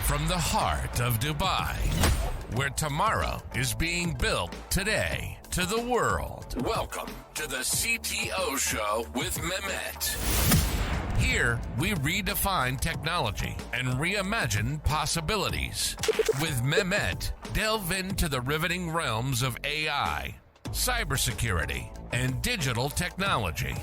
From the heart of Dubai, where tomorrow is being built today, to the world. Welcome to the CTO Show with Mehmet. Here, we redefine technology and reimagine possibilities. With Mehmet, delve into the riveting realms of AI, cybersecurity, and digital technology.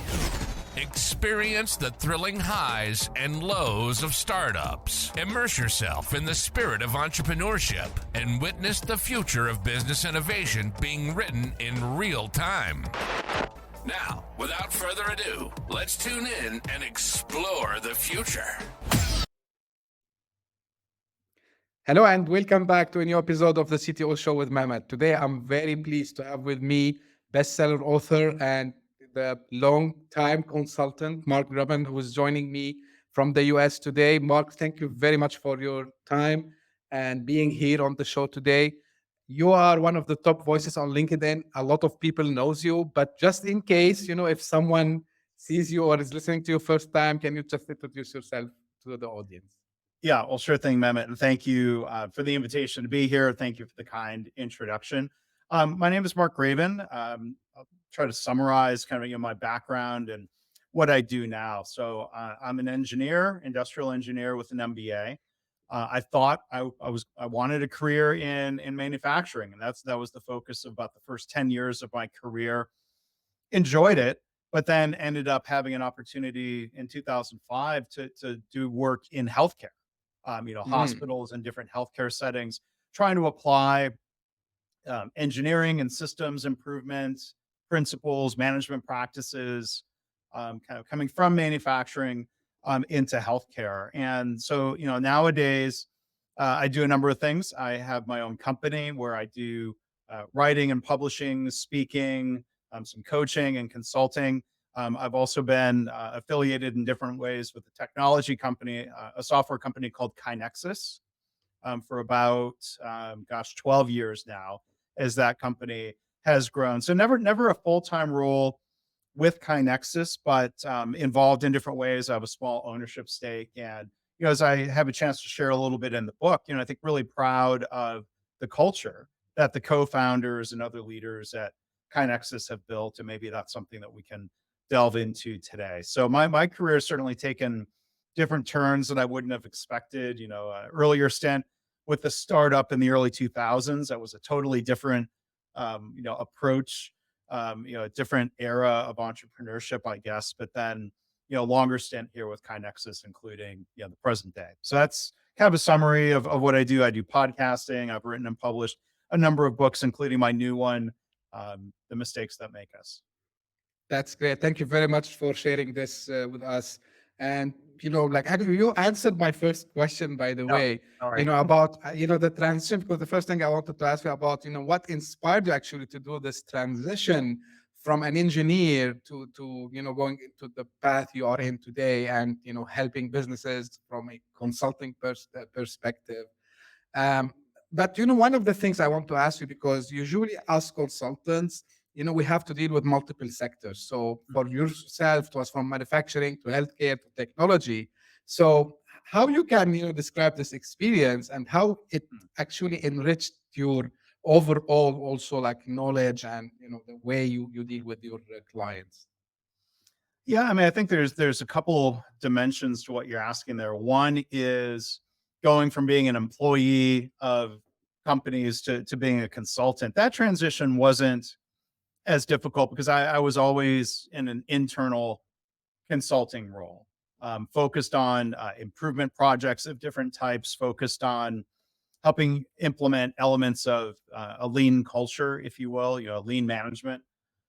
Experience the thrilling highs and lows of startups. Immerse yourself in the spirit of entrepreneurship and witness the future of business innovation being written in real time. Now, without further ado, let's tune in and explore the future. Hello and welcome back to a new episode of the CTO Show with Mehmet. Today, I'm very pleased to have with me bestseller author and the long-time consultant, Mark Graban, who is joining me from the US today. Mark, thank you very much for your time and being here on the show today. You are one of the top voices on LinkedIn. A lot of people knows you, but just in case, if someone sees you or is listening to you first time, can you just introduce yourself to the audience? Yeah, well, sure thing, Mehmet. And thank you for the invitation to be here. Thank you for the kind introduction. My name is Mark Graban. I'll try to summarize kind of my background and what I do now. So I'm an engineer, industrial engineer with an MBA. I thought I wanted a career in manufacturing, and that was the focus of about the first 10 years of my career. Enjoyed it, but then ended up having an opportunity in 2005 to do work in healthcare. Hospitals and different healthcare settings, trying to apply engineering and systems improvements, principles, management practices, kind of coming from manufacturing into healthcare. And so, nowadays, I do a number of things. I have my own company where I do writing and publishing, speaking, some coaching and consulting. I've also been affiliated in different ways with a technology company, a software company called KaiNexus, for about, 12 years now, as that company has grown. So never a full-time role with KaiNexus, but involved in different ways. I have a small ownership stake. And, as I have a chance to share a little bit in the book, I think really proud of the culture that the co-founders and other leaders at KaiNexus have built. And maybe that's something that we can delve into today. So my career has certainly taken different turns that I wouldn't have expected. Earlier stint with the startup in the early 2000s, that was a totally different, approach, a different era of entrepreneurship, I guess. But then, longer stint here with KaiNexus, including, the present day. So that's kind of a summary of what I do. I do podcasting. I've written and published a number of books, including my new one, The Mistakes That Make Us. That's great. Thank you very much for sharing this with us. And, actually, you answered my first question, by the way, right. About, the transition, because the first thing I wanted to ask you about, what inspired you actually to do this transition from an engineer to going into the path you are in today and, helping businesses from a consulting perspective. But, one of the things I want to ask you, because usually as consultants, we have to deal with multiple sectors. So for yourself, it was from manufacturing to healthcare to technology. So how you can, describe this experience and how it actually enriched your overall also like knowledge and, the way you deal with your clients? Yeah, I mean, I think there's a couple dimensions to what you're asking there. One is going from being an employee of companies to being a consultant. That transition wasn't as difficult because I was always in an internal consulting role, focused on improvement projects of different types, focused on helping implement elements of a lean culture, if you will, lean management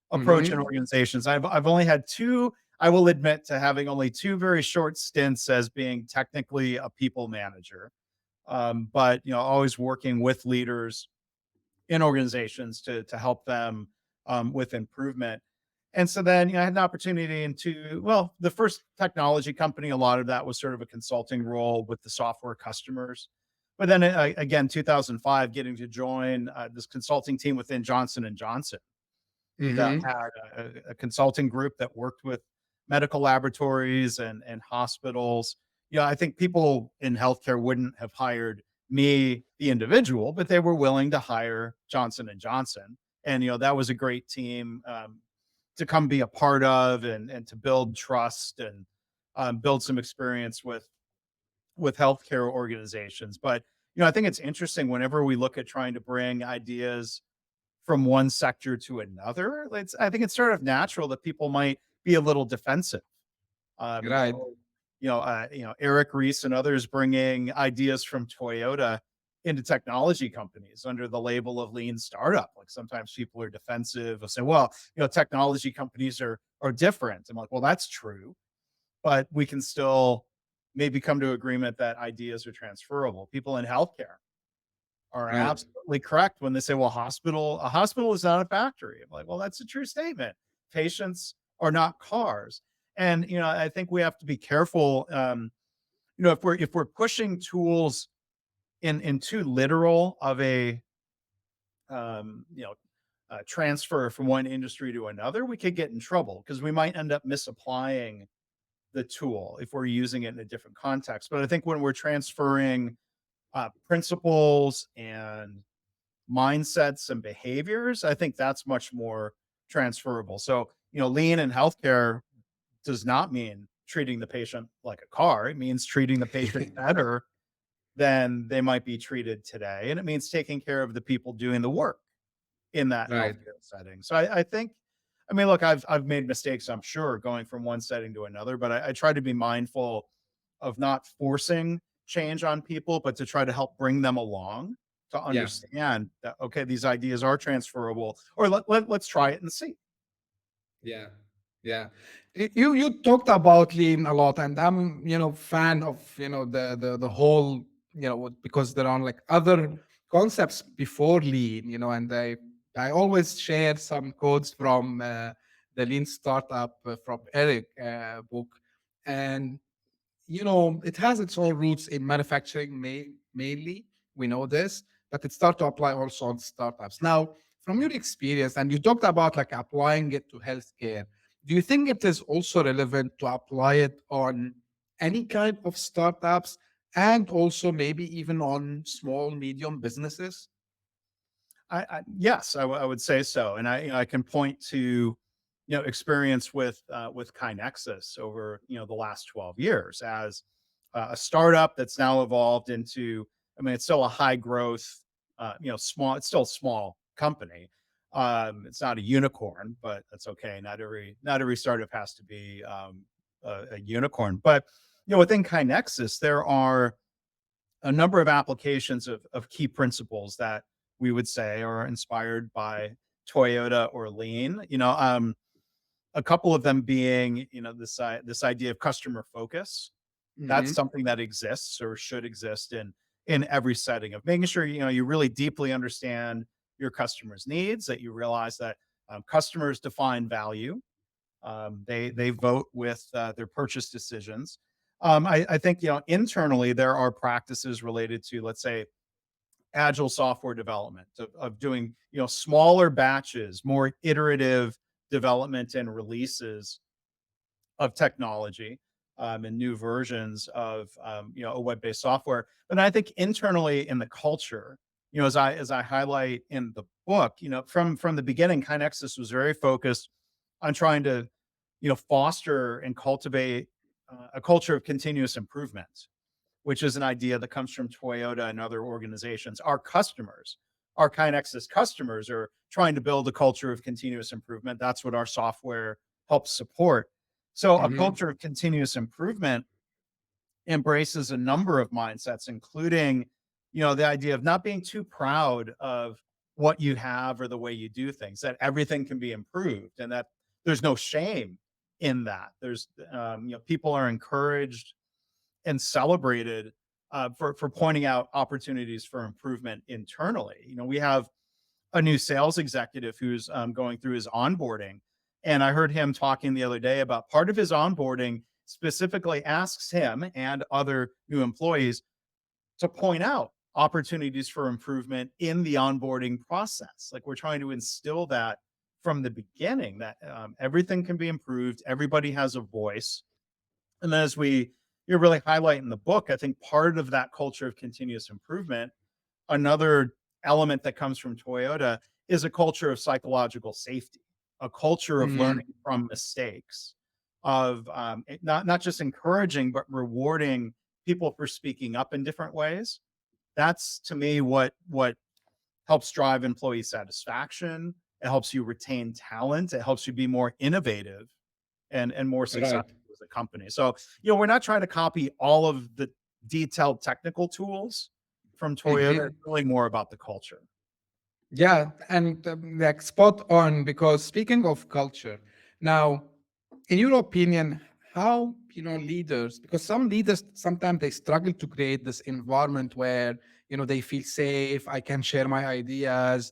approach in organizations. I've only had two, I will admit to having only two very short stints as being technically a people manager, but always working with leaders in organizations to help them with improvement. And so then I had an opportunity the first technology company, a lot of that was sort of a consulting role with the software customers. But then again, 2005, getting to join this consulting team within Johnson & Johnson that had a consulting group that worked with medical laboratories and hospitals. I think people in healthcare wouldn't have hired me, the individual, but they were willing to hire Johnson and Johnson. And, that was a great team to come be a part of, and to build trust, and build some experience with healthcare organizations. But, I think it's interesting whenever we look at trying to bring ideas from one sector to another. I think it's sort of natural that people might be a little defensive. Right. Eric Ries and others bringing ideas from Toyota into technology companies under the label of lean startup. Like, sometimes people are defensive and say, well, technology companies are different. I'm like, well, that's true, but we can still maybe come to agreement that ideas are transferable. People in healthcare are Right. absolutely correct when they say, well, a hospital is not a factory. I'm like, well, that's a true statement. Patients are not cars. And, I think we have to be careful. If we're pushing tools in too literal of a, um, you know, transfer from one industry to another, we could get in trouble because we might end up misapplying the tool if we're using it in a different context. But I think when we're transferring principles and mindsets and behaviors, I think that's much more transferable. So, lean in healthcare does not mean treating the patient like a car. It means treating the patient better than they might be treated today. And it means taking care of the people doing the work in that Right. healthcare setting. So I think, I mean, look, I've made mistakes, I'm sure, going from one setting to another, but I try to be mindful of not forcing change on people, but to try to help bring them along to Yeah. understand that, okay, these ideas are transferable, or let's try it and see. Yeah, yeah. You talked about lean a lot, and I'm fan of the whole because there are like other concepts before lean, and I always share some codes from the lean startup from Eric book, and it has its own roots in manufacturing mainly. We know this, but it started to apply also on startups. Now, from your experience, and you talked about like applying it to healthcare, do you think it is also relevant to apply it on any kind of startups and also maybe even on small, medium businesses? Yes, I would say so, and I can point to experience with Kinexus over the last 12 years as a startup that's now evolved into. I mean, it's still a high growth, small. It's still a small company. It's not a unicorn, but that's okay. Not every startup has to be a unicorn. But within Kinexus, there are a number of applications of key principles that we would say are inspired by Toyota or lean. A couple of them being, this idea of customer focus. That's Hmm. something that exists or should exist in every setting, of making sure you really deeply understand your customers' needs, that you realize that customers define value. They vote with their purchase decisions. I think internally there are practices related to, let's say, agile software development, of doing smaller batches, more iterative development and releases of technology, and new versions of a web-based software. But I think internally in the culture, as I highlight in the book, from the beginning, Kinexus was very focused on trying to foster and cultivate a culture of continuous improvement, which is an idea that comes from Toyota and other organizations. Our customers, our Kinexus customers, are trying to build a culture of continuous improvement. That's what our software helps support. So a Hmm. culture of continuous improvement embraces a number of mindsets, including, the idea of not being too proud of what you have or the way you do things, that everything can be improved, and that there's no shame in that. People are encouraged and celebrated for pointing out opportunities for improvement internally. We have a new sales executive who's going through his onboarding, and I heard him talking the other day about part of his onboarding specifically asks him and other new employees to point out opportunities for improvement in the onboarding process. Like, we're trying to instill that from the beginning, that everything can be improved, everybody has a voice, and then as we you really highlight in the book, I think part of that culture of continuous improvement, another element that comes from Toyota is a culture of psychological safety, a culture of Mm, learning from mistakes, of not just encouraging but rewarding people for speaking up in different ways. That's to me what helps drive employee satisfaction. It helps you retain talent. It helps you be more innovative and more right. successful as a company. So, we're not trying to copy all of the detailed technical tools from Toyota. Mhm. It's really more about the culture. Yeah, and like spot on, because speaking of culture, now, in your opinion, how, leaders, because some leaders sometimes they struggle to create this environment where, they feel safe, I can share my ideas.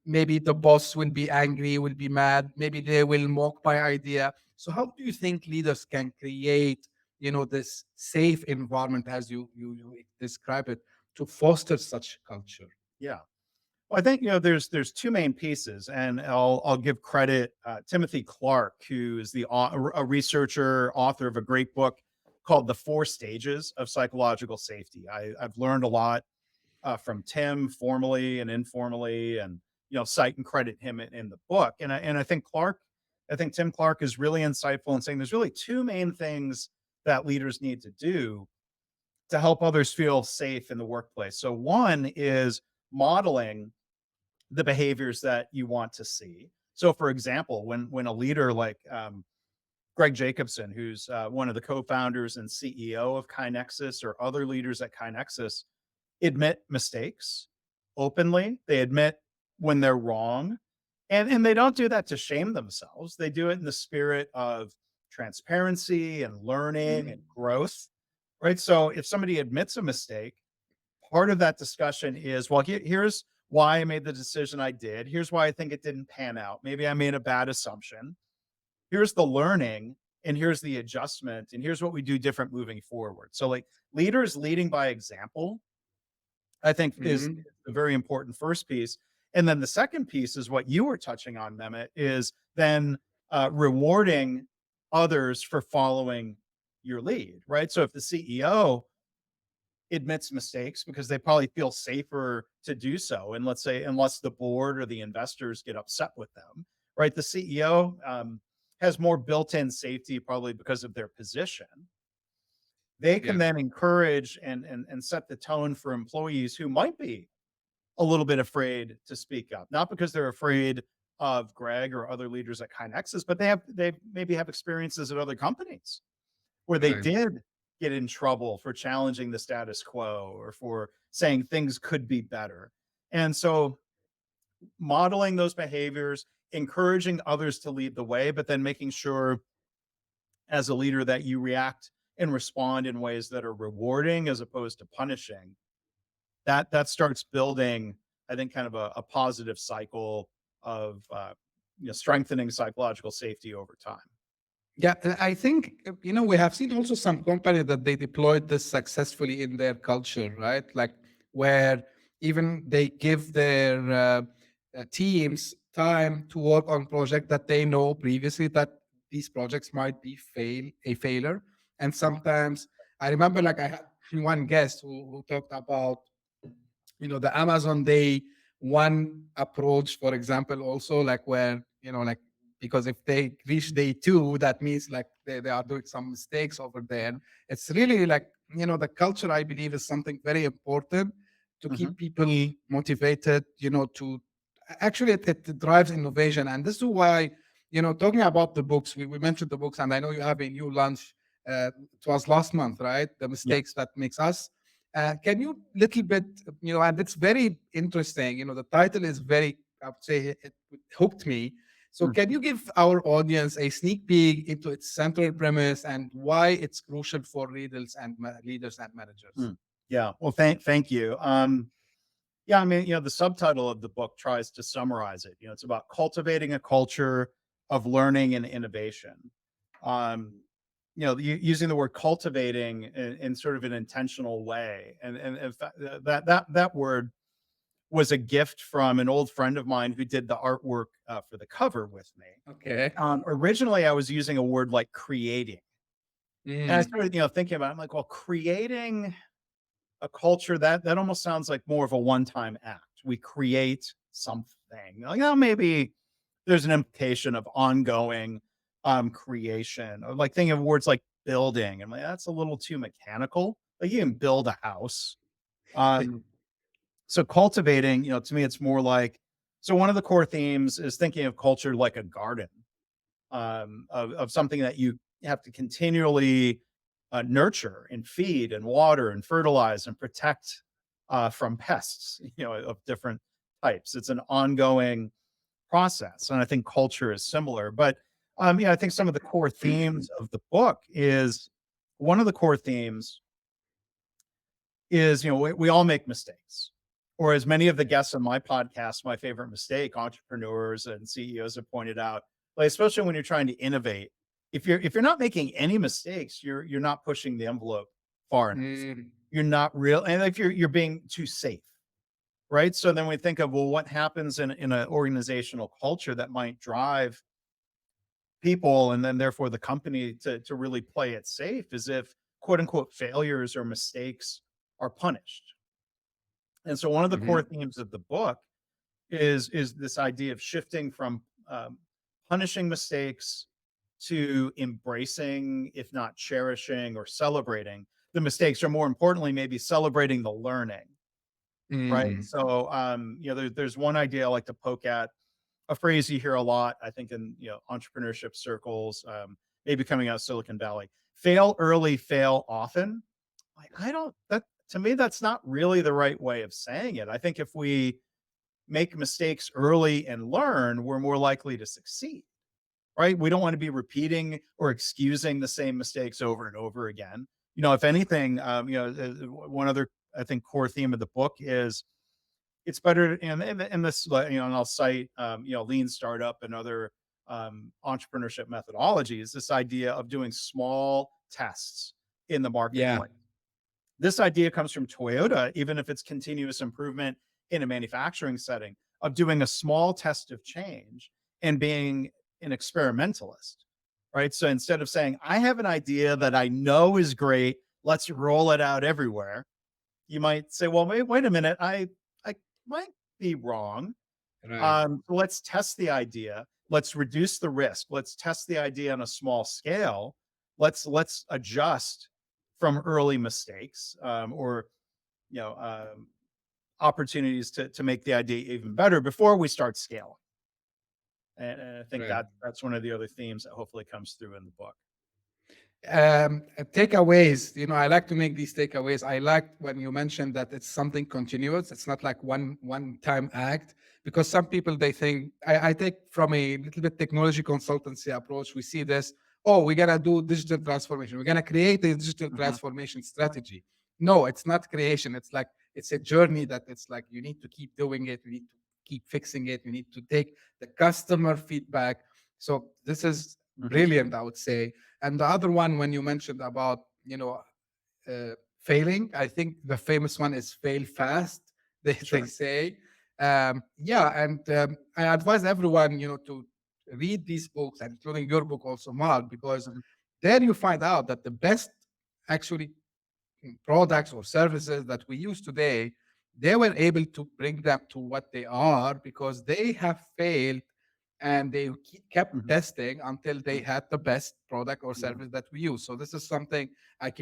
Maybe the boss will be angry, will be mad, maybe they will mock my idea. So how do you think leaders can create, this safe environment as you describe it, to foster such culture? Yeah. Well, I think there's two main pieces, and I'll give credit Timothy Clark, who is a researcher, author of a great book called "The Four Stages of Psychological Safety." I've learned a lot from Tim formally and informally, and cite and credit him in the book. And I think Tim Clark is really insightful in saying there's really two main things that leaders need to do to help others feel safe in the workplace. So one is modeling the behaviors that you want to see. So, for example, when a leader like Greg Jacobson, who's one of the co-founders and CEO of KaiNexus, or other leaders at KaiNexus, admit mistakes openly. They admit when they're wrong. And they don't do that to shame themselves. They do it in the spirit of transparency and learning and growth. Right. So if somebody admits a mistake, part of that discussion is, well, here's why I made the decision I did. Here's why I think it didn't pan out. Maybe I made a bad assumption. Here's the learning, and here's the adjustment, and here's what we do different moving forward. So, like, leaders leading by example, I think, is Mhm. a very important first piece. And then the second piece is what you were touching on, Mehmet, is then rewarding others for following your lead, right? So if the CEO admits mistakes because they probably feel safer to do so, and let's say unless the board or the investors get upset with them, right? The CEO has more built-in safety probably because of their position. They can Yeah. then encourage and set the tone for employees who might be a little bit afraid to speak up, not because they're afraid of Greg or other leaders at KaiNexus, but they maybe have experiences at other companies where they Right. did get in trouble for challenging the status quo or for saying things could be better. And so modeling those behaviors, encouraging others to lead the way, but then making sure as a leader that you react and respond in ways that are rewarding as opposed to punishing. That starts building, I think, kind of a positive cycle of strengthening psychological safety over time. Yeah, I think we have seen also some companies that they deployed this successfully in their culture, right? Like where even they give their teams time to work on projects that they know previously that these projects might be a failure. And sometimes I remember, like, I had one guest who talked about the Amazon day one approach, for example, also, like where like, because if they reach day two, that means like they are doing some mistakes over there. It's really like, the culture, I believe, is something very important to Mhm. keep people motivated, to actually it drives innovation. And this is why, talking about the books, we mentioned the books, and I know you have a new launch. It was last month, right? The mistakes Yes. that makes us. Can you little bit, and it's very interesting. The title is very, I would say, it hooked me. So Mm, can you give our audience a sneak peek into its central premise and why it's crucial for leaders and managers? mm. Yeah. Well, thank you. Yeah, I mean, the subtitle of the book tries to summarize it. It's about cultivating a culture of learning and innovation. Um, using the word cultivating in sort of an intentional way, and in fact, that word was a gift from an old friend of mine who did the artwork for the cover with me. Okay. Originally, I was using a word like creating, And I Mm. started, thinking about it. I'm like, well, creating a culture that almost sounds like more of a one-time act. We create something. Like, oh, maybe there's an implication of ongoing creation. Or like thinking of words like building. I'm like, that's a little too mechanical. Like you can build a house. Um, so cultivating, to me, it's more like, so one of the core themes is thinking of culture like a garden, of something that you have to continually nurture and feed and water and fertilize and protect from pests, of different types. It's an ongoing process, and I think culture is similar. But I think some of the core themes of the book is one of the core themes is, we all make mistakes. Or as many of the guests on my podcast, my favorite mistake, entrepreneurs and CEOs have pointed out, like, especially when you're trying to innovate, if you're not making any mistakes, you're not pushing the envelope far enough. Mm. You're not real, and if you're being too safe, right? So then we think of, well, what happens in an organizational culture that might drive people and then therefore the company to really play it safe is if quote unquote failures or mistakes are punished. And so one of the core Mhm. themes of the book is this idea of shifting from punishing mistakes to embracing, if not cherishing or celebrating the mistakes, or more importantly, maybe celebrating the learning. Right. Mm. So, there's one idea I like to poke at, a phrase you hear a lot, I think, in entrepreneurship circles, maybe coming out of Silicon Valley: fail early, fail often. Like, I don't that to me, that's not really the right way of saying it. I think if we make mistakes early and learn, we're more likely to succeed, right? We don't want to be repeating or excusing the same mistakes over and over again. If anything, one other, I think, core theme of the book is it's better, and this, and I'll cite, lean startup and other entrepreneurship methodologies, this idea of doing small tests in the Yeah. marketplace. This idea comes from Toyota, even if it's continuous improvement in a manufacturing setting, of doing a small test of change and being an experimentalist, right? So instead of saying, I have an idea that I know is great, let's roll it out everywhere, you might say, well, wait a minute, I might be wrong. Right. Let's test the idea. Let's reduce the risk. Let's test the idea on a small scale. Let's adjust from early mistakes, or you know opportunities to make the idea even better before we start scaling. And I think Right. that's one of the other themes that hopefully comes through in the book. Takeaways, I like to make these takeaways. I like when you mentioned that it's something continuous. It's not like one time act, because some people, they think, I take from a little bit technology consultancy approach. We see this, oh, we're gonna do digital transformation, we're gonna create a digital Mhm. transformation strategy. No, it's not creation. It's like it's a journey that it's like you need to keep doing it, you need to keep fixing it, you need to take the customer feedback. So this is Mhm. brilliant, I would say. And the other one, when you mentioned about, failing, I think the famous one is fail fast. They Sure. say, yeah. And I advise everyone, to read these books, and including your book also, Mark, because Mhm. there you find out that the best actually products or services that we use today, they were able to bring them to what they are because they have failed, and they kept Mhm. testing until they Mhm. had the best product or Mhm. service that we use. So this is something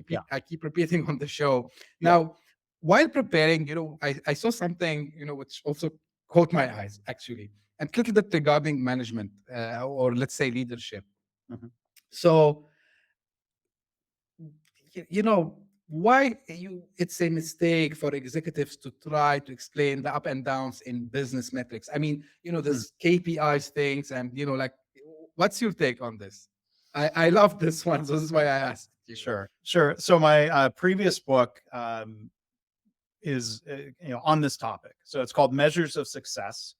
Yeah. I keep repeating on the show. Yeah. Now, while preparing, I saw something, which also caught my eyes actually, and a little bit regarding management, or let's say leadership. Mhm. So why it's a mistake for executives to try to explain the up and downs in business metrics. I mean, Mhm. this KPIs things, and like, what's your take on this? I love this one, so this is why I asked you. Sure. Sure. So my previous book is on this topic. So it's called Measures of Success.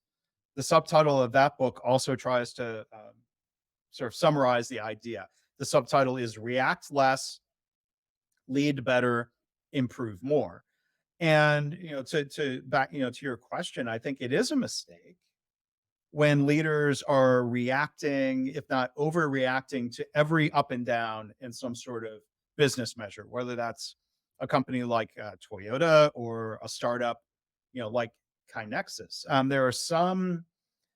The subtitle of that book also tries to sort of summarize the idea. The subtitle is React Less, Lead Better, Improve More. And to back to your question, I think it is a mistake when leaders are reacting, if not overreacting, to every up and down in some sort of business measure, whether that's a company like Toyota or a startup, like KaiNexus. There are some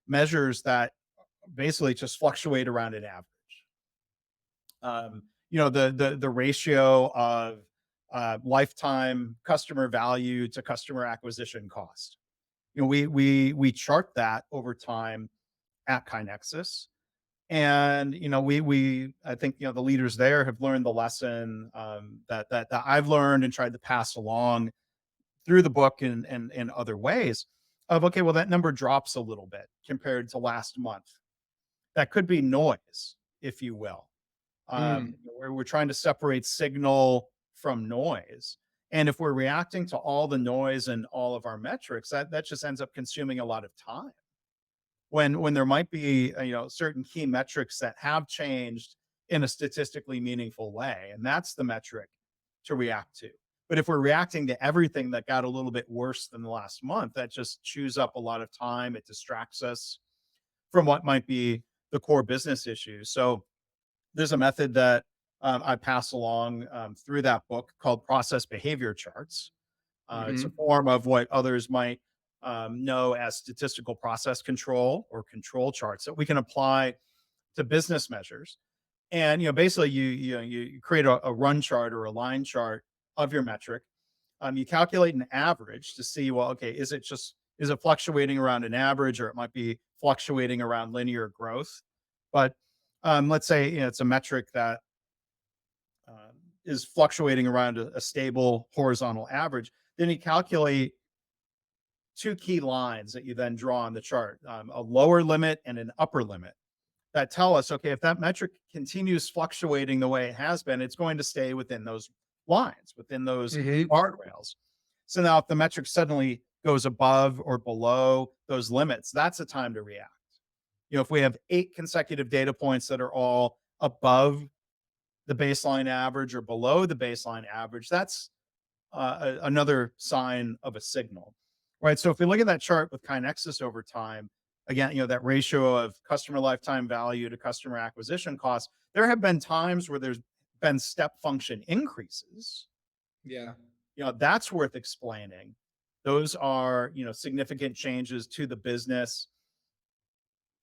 measures that basically just fluctuate around an average. The ratio of lifetime customer value to customer acquisition cost. We chart that over time at KaiNexus. And we I think the leaders there have learned the lesson that I've learned and tried to pass along through the book and in other ways of, okay, well, that number drops a little bit compared to last month. That could be noise, if you will. Mm. Where we're trying to separate signal from noise. And if we're reacting to all the noise and all of our metrics, that just ends up consuming a lot of time. When there might be certain key metrics that have changed in a statistically meaningful way, and that's the metric to react to. But if we're reacting to everything that got a little bit worse than the last month, that just chews up a lot of time. It distracts us from what might be the core business issues. So there's a method that I pass along through that book called process behavior charts. It's a Mhm. form of what others might know as statistical process control or control charts that we can apply to business measures. And basically, you create a run chart or a line chart of your metric. You calculate an average to see, well, okay, is it fluctuating around an average, or it might be fluctuating around linear growth. But let's say it's a metric that is fluctuating around a stable horizontal average. Then you calculate two key lines that you then draw on the chart, a lower limit and an upper limit, that tell us, okay, if that metric continues fluctuating the way it has been, it's going to stay within those lines, within those Mhm. guardrails. So now if the metric suddenly goes above or below those limits, that's a time to react. If we have 8 consecutive data points that are all above the baseline average or below the baseline average, that's another sign of a signal, right? So if we look at that chart with KaiNexus over time, again, that ratio of customer lifetime value to customer acquisition costs, there have been times where there's been step function increases. Yeah. That's worth explaining. Those are, significant changes to the business.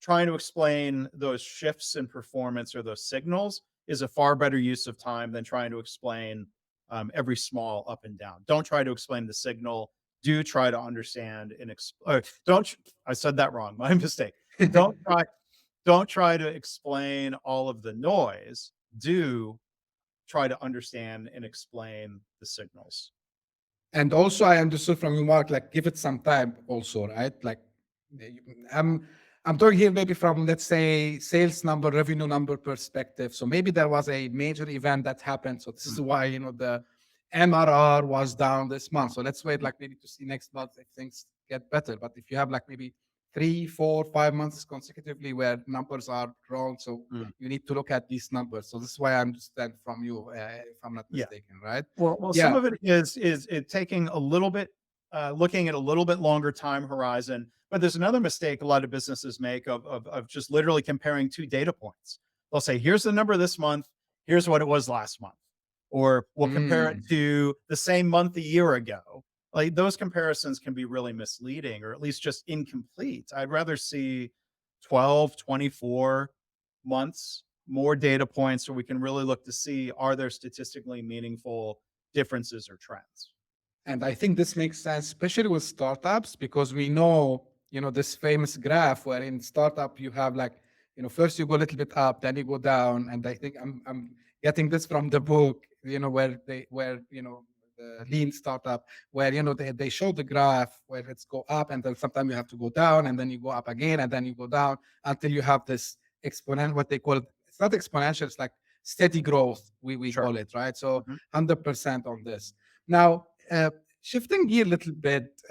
Trying to explain those shifts in performance or those signals is a far better use of time than trying to explain every small up and down. Don't try to explain the signal. Do try to understand and don't. I said that wrong. My mistake. Don't try. Don't try to explain all of the noise. Do try to understand and explain the signals. And also, I understood from you, Mark, like give it some time also, right? Like I'm I'm talking here maybe from, let's say, sales number, revenue number perspective. So maybe there was a major event that happened. So this is why, the MRR was down this month. So let's wait like maybe to see next month if things get better. But if you have like maybe 3, 4, 5 months consecutively where numbers are wrong, so Mm. you need to look at these numbers. So this is why I understand from you, if I'm not Yeah. mistaken, right? Well, some Yeah. of it is it taking a little bit, looking at a little bit longer time horizon. But there's another mistake a lot of businesses make of just literally comparing 2 data points. They'll say, "Here's the number this month. Here's what it was last month," or we'll compare it Mm. to the same month a year ago. Like those comparisons can be really misleading, or at least just incomplete. I'd rather see 12, 24 months, more data points, so we can really look to see, are there statistically meaningful differences or trends. And I think this makes sense, especially with startups, because we know, this famous graph where in startup you have like, first you go a little bit up, then you go down. And I think I'm getting this from the book, where the lean startup, where, they show the graph where it's go up and then sometimes you have to go down and then you go up again and then you go down until you have this exponential, what they call it. It's not exponential, it's like steady growth, we Sure. call it, right? So Mhm. 100% on this. Now, shifting gear a little bit,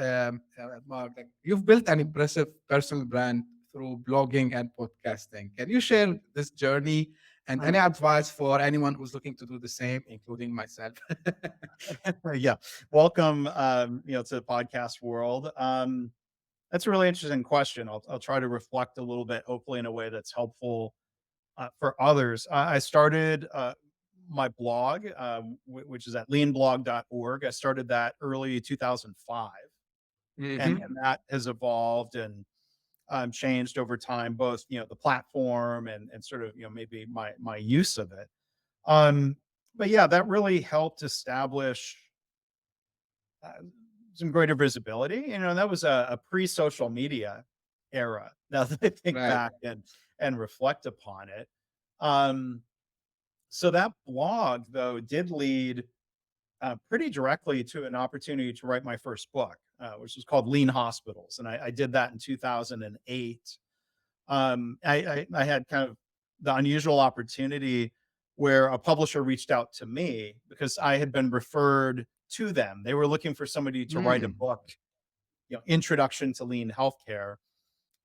Mark, like you've built an impressive personal brand through blogging and podcasting. Can you share this journey and any Mm. advice for anyone who's looking to do the same, including myself? Yeah. Welcome, to the podcast world. That's a really interesting question. I'll try to reflect a little bit, hopefully in a way that's helpful for others. I started my blog, which is at leanblog.org. I started that early 2005, and that has evolved and changed over time, both the platform and sort of maybe my use of it. Um, but yeah, that really helped establish uh, some greater visibility. That was a pre-social media era. Now that I think Right. back and reflect upon it, um, so that blog though did lead pretty directly to an opportunity to write my first book, which was called Lean Hospitals, and I did that in 2008. I had kind of the unusual opportunity where a publisher reached out to me because I had been referred to them. They were looking for somebody to write a Mm. book, Introduction to Lean Healthcare,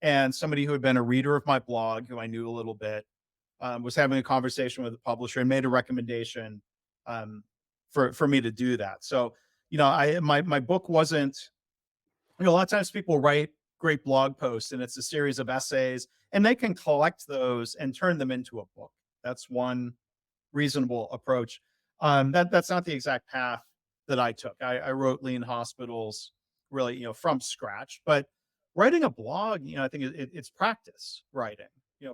and somebody who had been a reader of my blog, who I knew a little bit, was having a conversation with the publisher and made a recommendation um, for me to do that. So, I my book wasn't. A lot of times people write great blog posts, and it's a series of essays, and they can collect those and turn them into a book. That's one reasonable approach. That's not the exact path that I took. I wrote Lean Hospitals really, from scratch. But writing a blog, I think it's practice writing.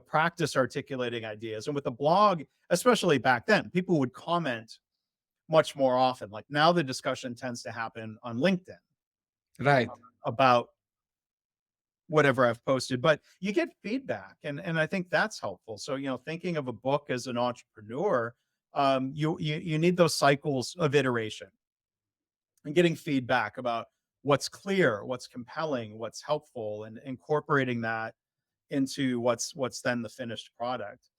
Practice articulating ideas. And with a blog, especially back then, people would comment much more often. Like now, the discussion tends to happen on LinkedIn Right. about whatever I've posted, but you get feedback, and I think that's helpful. So, thinking of a book as an entrepreneur, you need those cycles of iteration and getting feedback about what's clear, what's compelling, what's helpful, and incorporating that into what's then the finished product.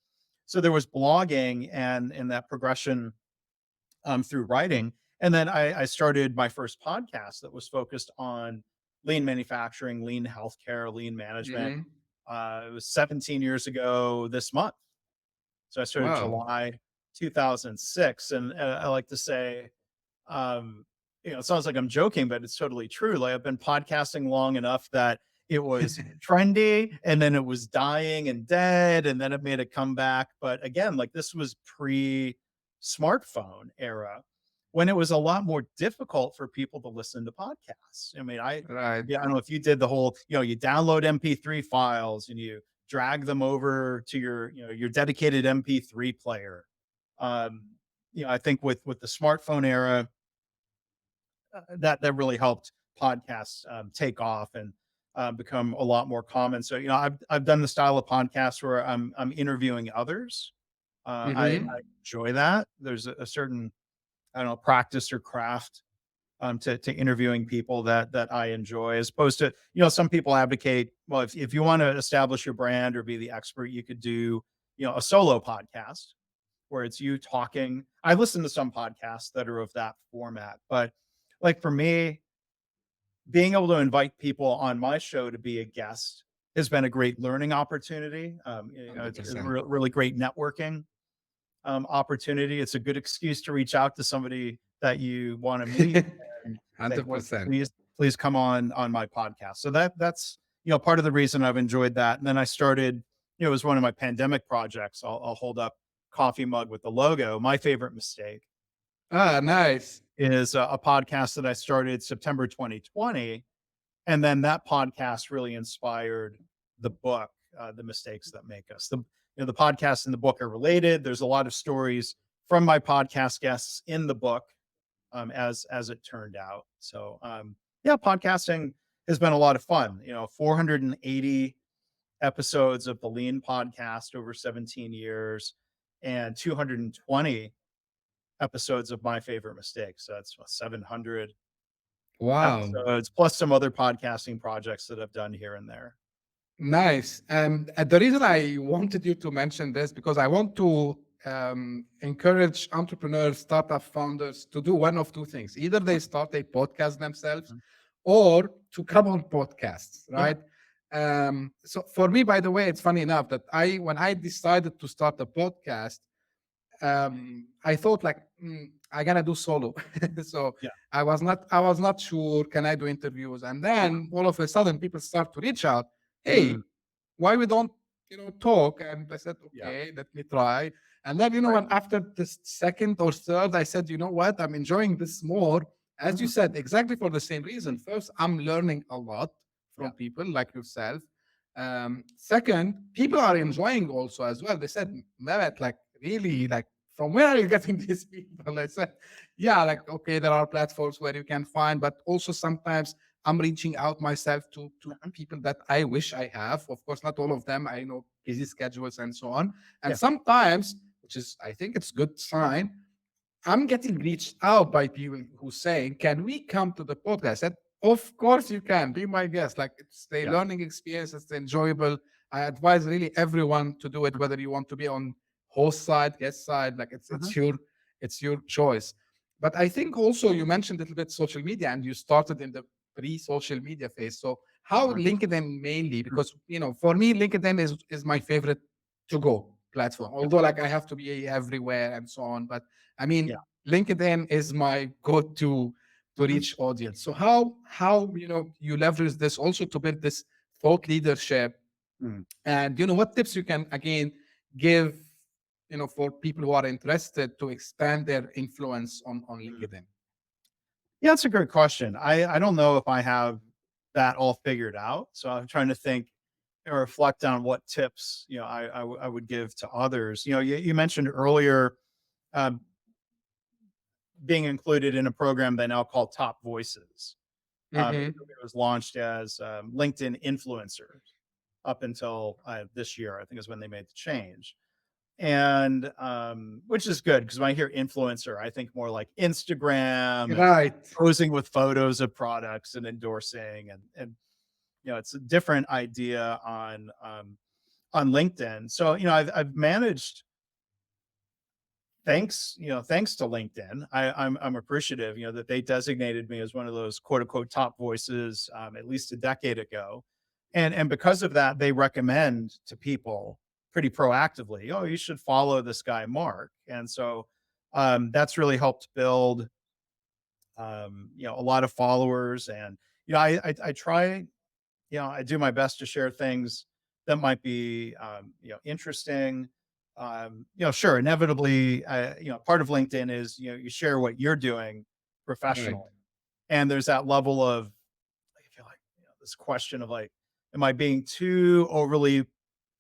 So there was blogging and that progression through writing. And then I started my first podcast that was focused on lean manufacturing, lean healthcare, lean management. Hmm. It was 17 years ago this month. So I started Wow. July 2006. And I like to say, it sounds like I'm joking, but it's totally true. Like I've been podcasting long enough that it was trendy and then it was dying and dead and then it made a comeback. But again, like this was pre smartphone era when it was a lot more difficult for people to listen to podcasts. I mean, Right. yeah, I don't know if you did the whole, you download MP3 files and you drag them over to your dedicated MP3 player. Um, I think with the smartphone era, that really helped podcasts take off and become a lot more common. So I've done the style of podcast where I'm interviewing others. I Hmm. enjoy that. There's a certain I don't know practice or craft to interviewing people that I enjoy, as opposed to some people advocate, well, if you want to establish your brand or be the expert, you could do a solo podcast where it's you talking. I listen to some podcasts that are of that format, but like for me, being able to invite people on my show to be a guest has been a great learning opportunity. It's a 100%. really great networking opportunity. It's a good excuse to reach out to somebody that you want to meet and say, "Well, 100%. please come on my podcast." So that's part of the reason I've enjoyed that. And then I started, it was one of my pandemic projects. I'll hold up coffee mug with the logo. My favorite mistake Ah, nice. is a podcast that I started September 2020, and then that podcast really inspired the book, The Mistakes That Make Us. The podcast and the book are related. There's a lot of stories from my podcast guests in the book, as it turned out. So yeah, podcasting has been a lot of fun. 480 episodes of the Lean podcast over 17 years, and 220 episodes of My Favorite Mistakes. So that's 700 Wow. episodes, plus some other podcasting projects that I've done here and there. Nice. And the reason I wanted you to mention this because I want to encourage entrepreneurs, startup founders to do one of two things. Either they start a podcast themselves Mhm. or to come on podcasts, Yeah. right? So for me, by the way, it's funny enough that when I decided to start a podcast, I thought like I gotta do solo. So Yeah. I was not sure can I do interviews, and then all of a sudden people start to reach out. Mhm. Hey, why we don't talk? And I said Yeah. okay, let me try. And then, Right. when after the second or third, I said, you know what, I'm enjoying this more. As you Mhm. said, exactly for the same reason. First, I'm learning a lot Yeah. from people like yourself. Second, people are enjoying also as well. They said, Mehmet, like really, like from where are you getting these people? I said, yeah, like okay, there are platforms where you can find, but also sometimes I'm reaching out myself to Mhm. people that I wish I have. Of course, not all of them. I know busy schedules and so on. And Yeah. sometimes, which is I think it's good sign, I'm getting reached out by people who saying, "Can we come to the podcast?" I said, "Of course you can. Be my guest. Like it's a Yeah. learning experience. It's enjoyable. I advise really everyone to do it, whether you want to be on host side, guest side. Like Mhm. it's your choice." But I think also you mentioned a little bit social media, and you started in the pre-social media phase. So how Mhm. LinkedIn mainly? Because for me, LinkedIn is my favorite to go platform. Yeah. Although like I have to be everywhere and so on, but I Yeah. mean, LinkedIn is my go-to to Mhm. reach audience. So how you leverage this also to build this thought leadership, Mm. and what tips you can again give for people who are interested to expand their influence on Mm. LinkedIn. Yeah, that's a great question. I don't know if I have that all figured out. So I'm trying to think or reflect on what tips, I would give to others. You mentioned earlier um, being included in a program they now call Top Voices. It Hmm. was launched as LinkedIn influencers up until this year, I think is when they made the change. And which is good because when I hear influencer, I think more like Instagram and Right. posing with photos of products and endorsing and it's a different idea on LinkedIn. So I've managed thanks to LinkedIn. I'm appreciative, that they designated me as one of those quote unquote top voices at least a decade ago. And because of that, they recommend to people pretty proactively, oh, you should follow this guy, Mark. And so that's really helped build a lot of followers. And I try, I do my best to share things that might be interesting. Sure, inevitably, part of LinkedIn is you share what you're doing Right. professionally, and there's that level of I feel like this question of like, am I being too overly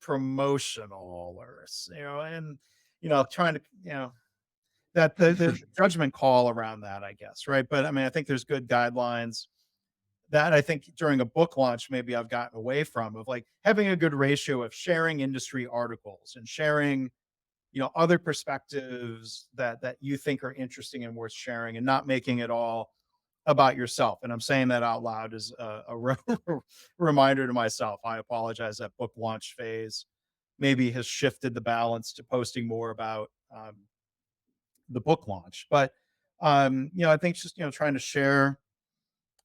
promotional or and trying to that the judgment call around that, I guess, right? But I mean, I think there's good guidelines that I think during a book launch, maybe I've gotten away from of like having a good ratio of sharing industry articles and sharing, other perspectives that you think are interesting and worth sharing and not making it all about yourself. And I'm saying that out loud as reminder to myself. I apologize that book launch phase maybe has shifted the balance to posting more about the book launch. But I think just trying to share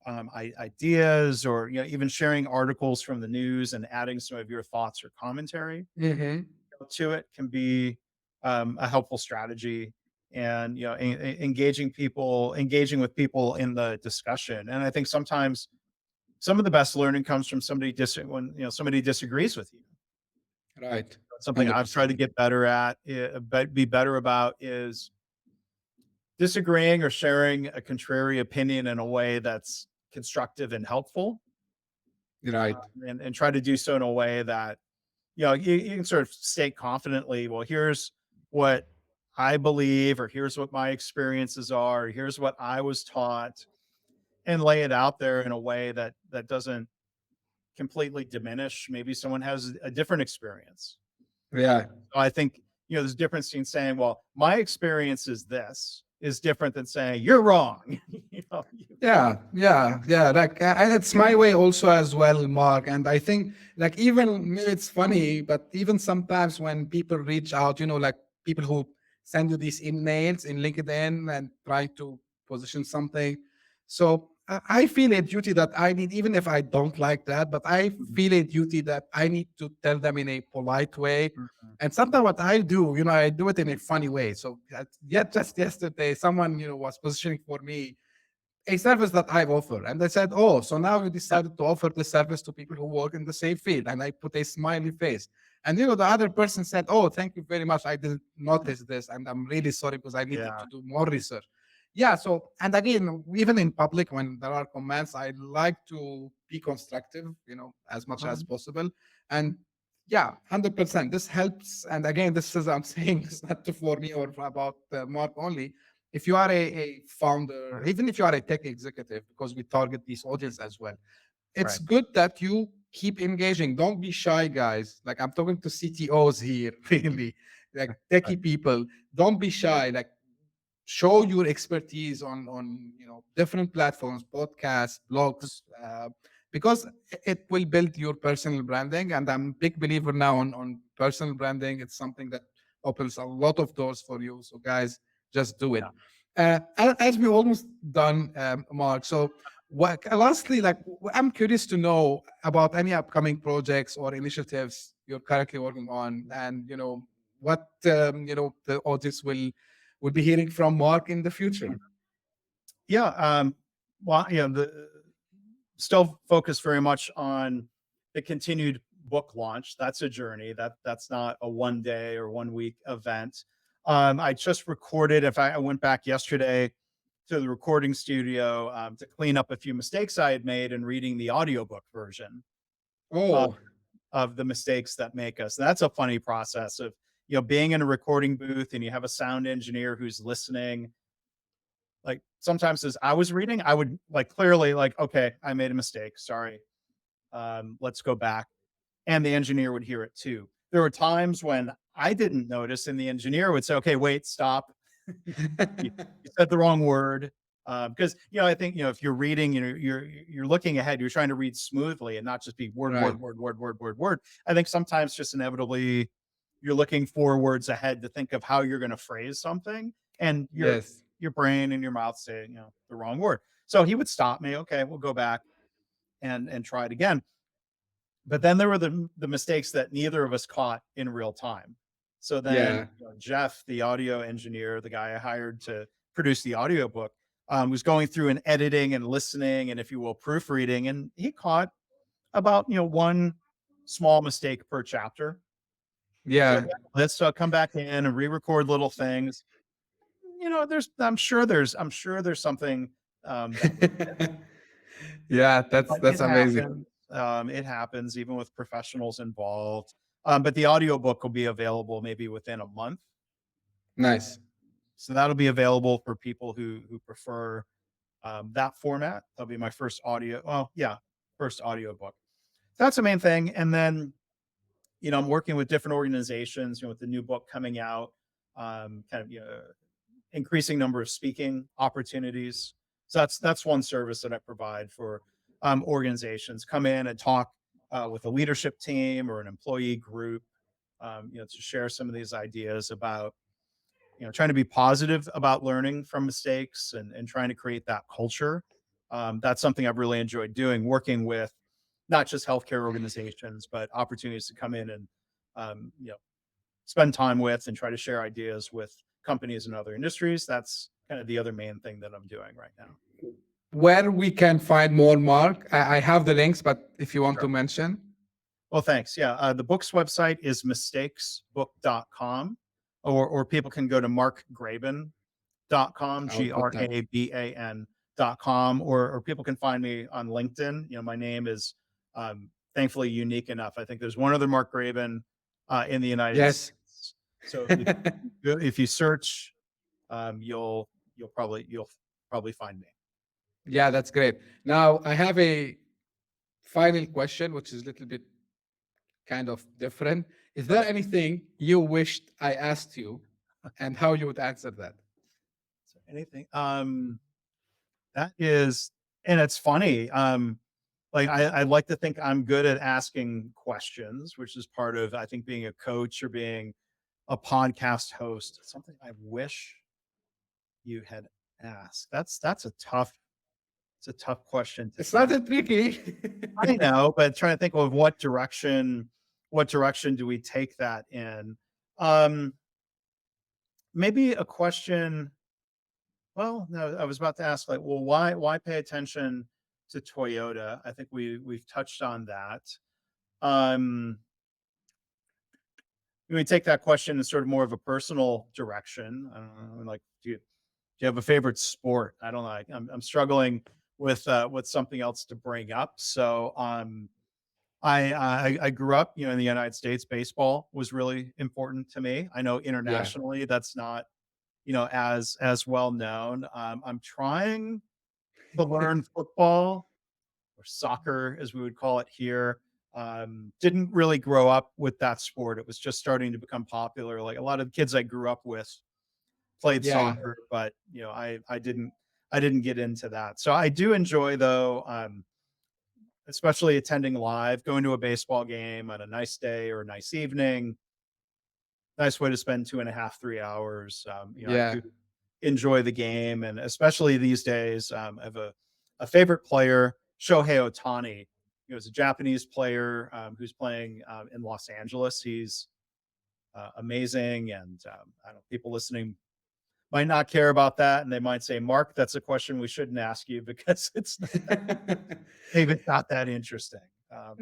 ideas or even sharing articles from the news and adding some of your thoughts or commentary Hmm. to it can be a helpful strategy. And engaging with people in the discussion. And I think sometimes some of the best learning comes from when somebody disagrees with you. Right. Something I've tried 100%. to get better at, but be better about is disagreeing or sharing a contrary opinion in a way that's constructive and helpful, Right. and try to do so in a way that you can sort of state confidently, well, here's what I believe, or here's what my experiences are, or here's what I was taught, and lay it out there in a way that doesn't completely diminish. Maybe someone has a different experience. Yeah. So I think, there's a difference between saying, well, my experience is this is different than saying you're wrong. Yeah. Like, and it's my way also as well, Mark. And I think, like, even it's funny, but even sometimes when people reach out, like people who send you these emails in LinkedIn and try to position something. So I feel a duty that I need, even if I don't like that, but I Mhm, feel a duty that I need to tell them in a polite way. mhm, And sometimes what I do, I do it in a funny way. So yet just yesterday, someone, was positioning for me a service that I offer. And they said, oh, so now you decided to offer the service to people who work in the same field. And I put a smiley face. And the other person said, oh, thank you very much. I didn't notice this. And I'm really sorry because I needed Yeah. to do more research. Yeah. So, and again, even in public, when there are comments, I like to be constructive, as much as possible. And yeah, 100%. This helps. And again, this is, I'm saying this not for me or about Mark only. If you are a founder, even if you are a tech executive, because we target these audience as well, it's Right. good that you keep engaging. Don't be shy, guys. Like I'm talking to CTOs here, really, like Right. techie people. Don't be shy. Like show your expertise on different platforms, podcasts, blogs, because it will build your personal branding. And I'm a big believer now on personal branding. It's something that opens a lot of doors for you. So guys, just do it. Yeah. As we almost done, Mark. So lastly, like I'm curious to know about any upcoming projects or initiatives you're currently working on, and what the audience will be hearing from Mark in the future. Yeah. Well, the still focused very much on the continued book launch. That's a journey. That's not a 1 day or 1 week event. I just recorded. If I went back yesterday to the recording studio to clean up a few mistakes I had made in reading the audiobook version of, Oh, of the mistakes that make us. That's a funny process of being in a recording booth and you have a sound engineer who's listening. Like sometimes as I was reading, I would like clearly like, okay, I made a mistake. Sorry. Let's go back. And the engineer would hear it too. There were times when I didn't notice, and the engineer would say, okay, wait, stop. You, you said the wrong word. Because I think if you're reading, you're looking ahead, you're trying to read smoothly and not just be word, right. word, word, word, word, word, word. I think sometimes just inevitably you're looking 4 words ahead to think of how you're going to phrase something, and Yes. your brain and your mouth say the wrong word. So he would stop me. Okay, we'll go back and try it again. But then there were the mistakes that neither of us caught in real time. So then Yeah. Jeff, the audio engineer, the guy I hired to produce the audiobook, was going through and editing and listening and, if you will, proofreading, and he caught about one small mistake per chapter. So Yeah. let's come back in and re-record little things. I'm sure there's something that Yeah, that's but that's it amazing. happens. It happens even with professionals involved. But the audiobook will be available maybe within a month. Uh, Nice. so that'll be available for people who prefer that format. That'll be my first audio. Well, yeah, first audiobook. That's the main thing. And then, I'm working with different organizations, with the new book coming out, kind of, increasing number of speaking opportunities. So that's one service that I provide for organizations. Come in and talk with a leadership team or an employee group, to share some of these ideas about trying to be positive about learning from mistakes and trying to create that culture. That's something I've really enjoyed doing, working with not just healthcare organizations, but opportunities to come in and um, you know spend time with and try to share ideas with companies in other industries. That's kind of the other main thing that I'm doing right now. Where we can find more, Mark? I have the links, but if you want to Sure. mention. Well, thanks. Yeah. The book's website is mistakesbook.com, or people can go to markgraban.com, I'll put that. Graban.com, or people can find me on LinkedIn. My name is thankfully unique enough. I think there's one other Mark Graban in the United Yes. States. So if you search, you'll probably find me. Yeah, that's great. Now I have a final question, which is a little bit kind of different. Is there Okay. anything you wished I asked you, and how you would answer that? So anything. That is, and it's funny. Like I like to think I'm good at asking questions, which is part of I think being a coach or being a podcast host. Something I wish you had asked. That's a tough. It's a tough question to It's not answer. that tricky. I know, but trying to think of what direction do we take that in? Um, Maybe a question. Well, no, I was about to ask, like, well, why pay attention to Toyota? I think we've touched on that. Um, we take that question in sort of more of a personal direction. I don't know, like, do you have a favorite sport? I don't know. I'm struggling with something else to bring up. So, I grew up, in the United States. Baseball was really important to me. I know Yeah, internationally that's not, as well known. I'm trying to learn football or soccer, as we would call it here. Didn't really grow up with that sport. It was just starting to become popular. Like a lot of the kids I grew up with played yeah, soccer, but I didn't get into that. So I do enjoy though, especially attending live, going to a baseball game on a nice day or a nice evening. Nice way to spend 2.5, 3 hours. I yeah. do enjoy the game, and especially these days, I have a favorite player, Shohei Ohtani. He was a Japanese player who's playing in Los Angeles. He's amazing, and I don't know, people listening might not care about that, and they might say, "Mark, that's a question we shouldn't ask you because it's maybe it's not that interesting."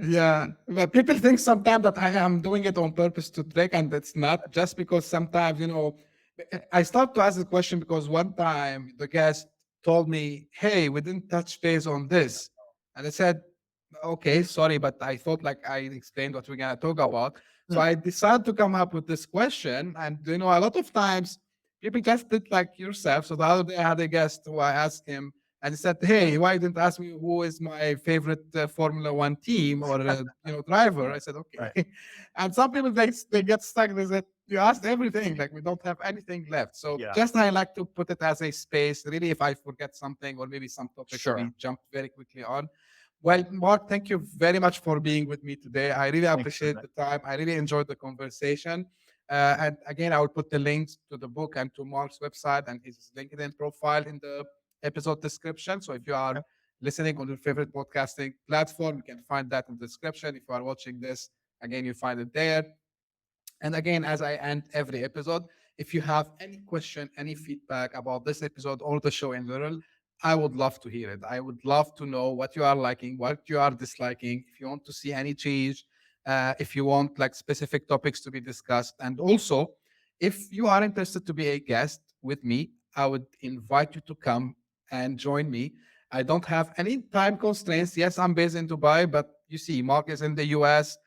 Yeah, but people think sometimes that I am doing it on purpose to trick, and it's not just because sometimes, I start to ask the question because one time the guest told me, "Hey, we didn't touch base on this." And I said, "Okay, sorry, but I thought like I explained what we're gonna talk about." So Hmm, I decided to come up with this question. And a lot of times people just did like yourself. So the other day I had a guest who I asked him and he said, "Hey, why didn't ask me who is my favorite Formula One team or driver?" I right, said, "Okay." right. And some people they get stuck. They said, "You asked everything. Like we don't have anything left." So Yeah, just I like to put it as a space. Really, if I forget something or maybe some topics sure. we jumped very quickly on. Well, Mark, thank you very much for being with me today. I really Thanks for appreciate that. the time. I really enjoyed the conversation. And again, I will put the links to the book and to Mark's website and his LinkedIn profile in the episode description. So if you are Yep, listening on your favorite podcasting platform, you can find that in the description. If you are watching this, again, you find it there. And again, as I end every episode, if you have any question, any feedback about this episode or the show in general, I would love to hear it. I would love to know what you are liking, what you are disliking, if you want to see any change, if you want like specific topics to be discussed. And also, if you are interested to be a guest with me, I would invite you to come and join me. I don't have any time constraints. Yes, I'm based in Dubai, but you see, Mark is in the US.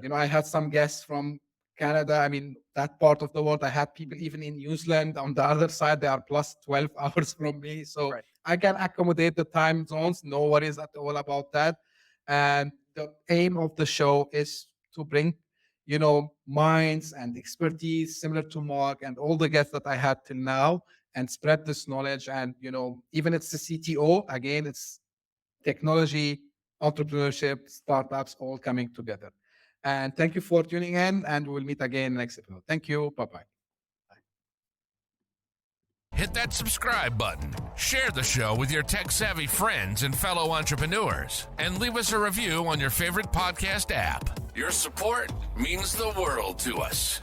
yeah, I had some guests from Canada, I mean, that part of the world. I had people even in New Zealand on the other side, they are plus 12 hours from me. So right. I can accommodate the time zones. No worries at all about that. And the aim of the show is to bring, minds and expertise similar to Mark and all the guests that I had till now and spread this knowledge. And, even it's the CTO, again, it's technology, entrepreneurship, startups all coming together. And thank you for tuning in, and we'll meet again next episode. Thank you. Bye bye. Hit that subscribe button, share the show with your tech savvy friends and fellow entrepreneurs, and leave us a review on your favorite podcast app. Your support means the world to us.